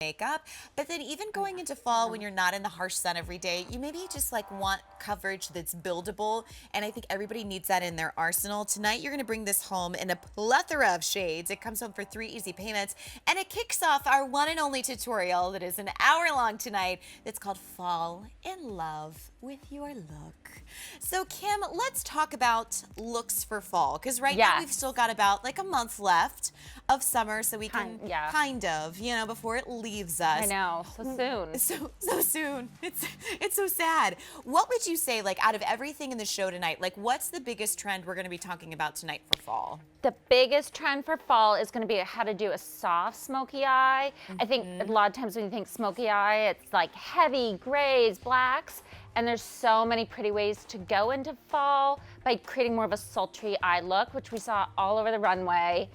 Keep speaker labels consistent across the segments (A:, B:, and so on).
A: makeup. But then even going into fall when you're not in the harsh sun every day, you maybe just like want coverage that's buildable, and I think everybody needs that in their arsenal. Tonight you're going to bring this home in a plethora of shades. It comes home for 3 easy payments, and it kicks off our one and only tutorial that is an hour long tonight. That's called Fall in Love with Your Look. So Kim, let's talk about looks for fall, because right now we've still got about like a month left of summer, so we can kind of, you know, before it leaves us.
B: I know, so soon.
A: So soon. It's so sad. What would you say, like, out of everything in the show tonight, like, what's the biggest trend we're going to be talking about tonight for fall?
B: The biggest trend for fall is going to be how to do a soft smoky eye. I think a lot of times when you think smoky eye, it's like heavy grays, blacks, and there's so many pretty ways to go into fall by creating more of a sultry eye look, which we saw all over the runway,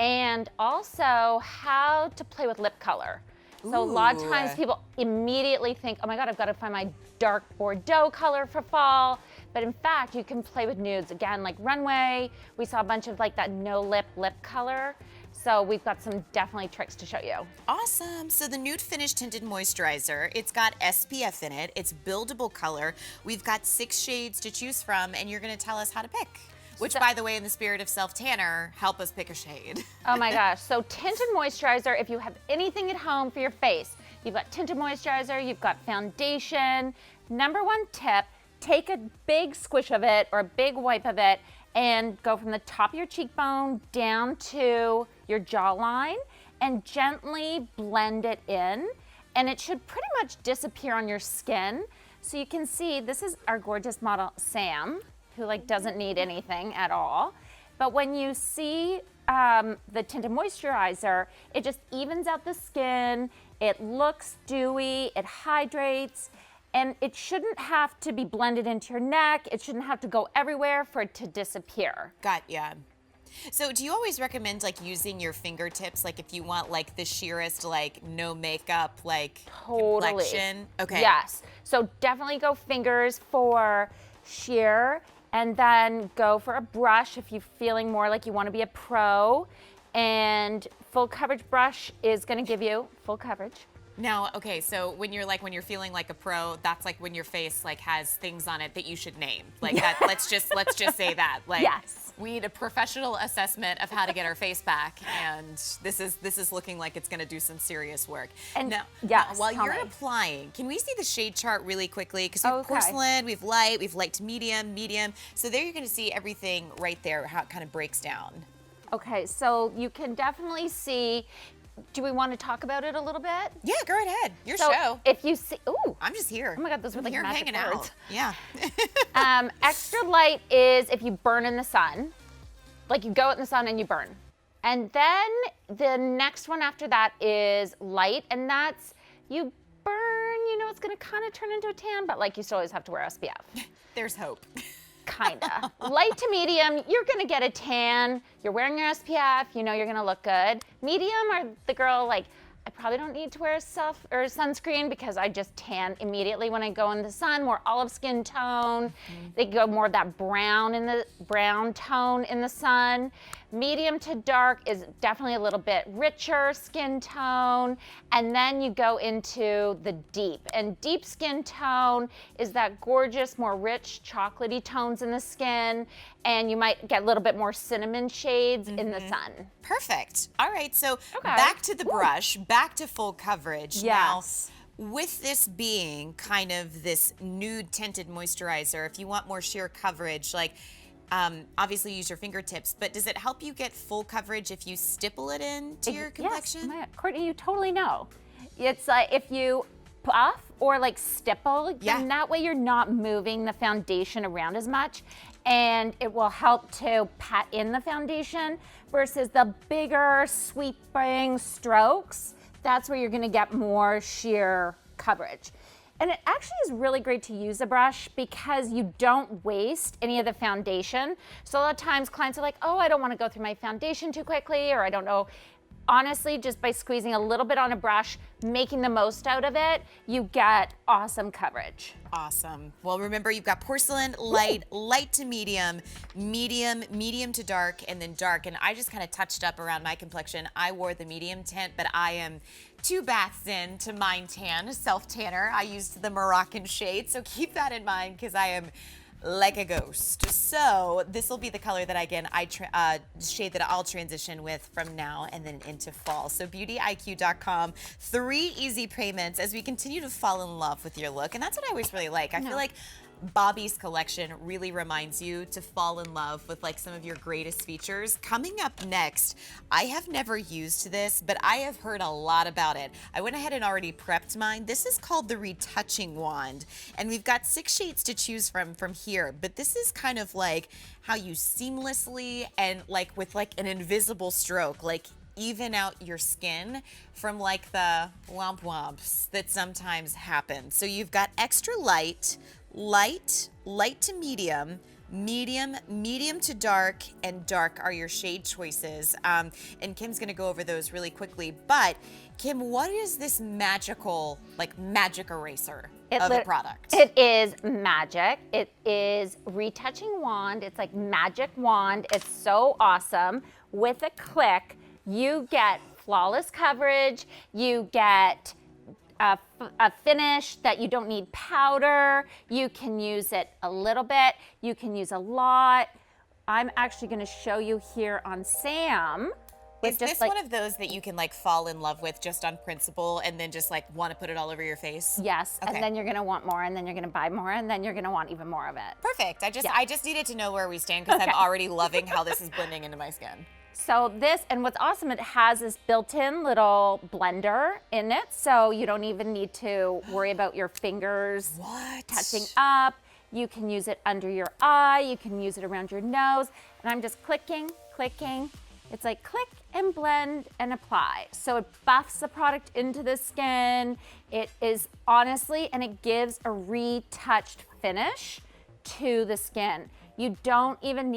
B: and also how to play with lip color. So a lot of times people immediately think, oh my God, I've got to find my dark Bordeaux color for fall. But in fact, you can play with nudes. Again, like runway, we saw a bunch of like that no lip color. So we've got some definitely tricks to show you.
A: Awesome. So the Nude Finish Tinted Moisturizer, it's got SPF in it. It's buildable color. We've got 6 shades to choose from, and you're going to tell us how to pick. Which, by the way, in the spirit of self-tanner, help us pick a shade.
B: Oh my gosh. So tinted moisturizer, if you have anything at home for your face, you've got tinted moisturizer, you've got foundation. Number one tip, take a big squish of it or a big wipe of it and go from the top of your cheekbone down to your jawline and gently blend it in. And it should pretty much disappear on your skin. So you can see, this is our gorgeous model, Sam, who like doesn't need anything at all. But when you see the tinted moisturizer, it just evens out the skin, it looks dewy, it hydrates, and it shouldn't have to be blended into your neck, it shouldn't have to go everywhere for it to disappear.
A: Yeah. So do you always recommend like using your fingertips, like if you want like the sheerest, like no makeup, like complexion? Okay.
B: Yes, so definitely go fingers for sheer, and then go for a brush if you're feeling more like you want to be a pro. And full coverage brush is going to give you full coverage.
A: Now, okay, so when you're feeling like a pro, that's like when your face like has things on it that you should name. Like that, let's just say that. Like,
B: yes.
A: We need a professional assessment of how to get our face back, and this is looking like it's going to do some serious work.
B: And
A: now, while you're applying, can we see the shade chart really quickly? Because we have porcelain, we have light to medium. So there you're going to see everything right there, how it kind of breaks down.
B: Okay, so you can definitely see. Do we want to talk about it a little bit?
A: Yeah, go right ahead. Your show.
B: If you see,
A: I'm just here.
B: Oh my God, those were like magic
A: hanging
B: words.
A: out. Yeah.
B: Extra light is if you burn in the sun, like you go out in the sun and you burn. And then the next one after that is light, and that's you burn, you know, it's gonna kind of turn into a tan, but like you still always have to wear SPF.
A: There's hope.
B: Kinda. Light to medium, you're gonna get a tan. You're wearing your SPF, you know you're gonna look good. Medium are the girl like, I probably don't need to wear sunscreen because I just tan immediately when I go in the sun, more olive skin tone. They go more of that brown tone in the sun. Medium to dark is definitely a little bit richer skin tone. And then you go into the deep. And deep skin tone is that gorgeous, more rich, chocolatey tones in the skin. And you might get a little bit more cinnamon shades in the sun.
A: Perfect. All right, so back to the brush, back to full coverage.
B: Yes.
A: Now, with this being kind of this nude tinted moisturizer, if you want more sheer coverage, like obviously use your fingertips, but does it help you get full coverage if you stipple it into your complexion?
B: Yes, Courtney, you totally know. It's like if you puff or like stipple, then that way you're not moving the foundation around as much, and it will help to pat in the foundation versus the bigger sweeping strokes. That's where you're gonna get more sheer coverage. And it actually is really great to use a brush because you don't waste any of the foundation. So a lot of times clients are like, oh, I don't want to go through my foundation too quickly, or I don't know. Honestly, just by squeezing a little bit on a brush, making the most out of it, you get awesome coverage.
A: Awesome. Well, remember, you've got porcelain, light to medium, medium to dark, and then dark. And I just kind of touched up around my complexion. I wore the medium tint, but I am 2 baths in to Mind Tan, self-tanner. I used the Moroccan shade, so keep that in mind because I am like a ghost. So this will be the color that shade that I'll transition with from now and then into fall. So beautyiq.com, 3 easy payments as we continue to fall in love with your look. And that's what I always really like. I feel like Bobbi's collection really reminds you to fall in love with like some of your greatest features. Coming up next, I have never used this, but I have heard a lot about it. I went ahead and already prepped mine. This is called the Retouching Wand, and we've got 6 shades to choose from here, but this is kind of like how you seamlessly and like with like an invisible stroke, like even out your skin from like the womp womps that sometimes happen. So you've got extra light, light to medium, medium to dark, and dark are your shade choices. And Kim's gonna go over those really quickly. But Kim, what is this magical, like magic eraser of a product?
B: It is magic. It is retouching wand. It's like magic wand. It's so awesome. With a click, you get flawless coverage. You get a finish that you don't need powder. You can use it a little bit. You can use a lot. I'm actually going to show you here on Sam.
A: Is this one of those that you can like fall in love with just on principle and then just like want to put it all over your face?
B: Yes,
A: Okay.
B: and then you're going to want more, and then you're going to buy more, and then you're going to want even more of it.
A: Perfect. I just needed to know where we stand because I'm already loving how this is blending into my skin.
B: So this, and what's awesome, it has this built-in little blender in it, so you don't even need to worry about your fingers touching up. You can use it under your eye, you can use it around your nose, and I'm just clicking. It's like click and blend and apply. So it buffs the product into the skin. It is honestly, and it gives a retouched finish to the skin. You don't even need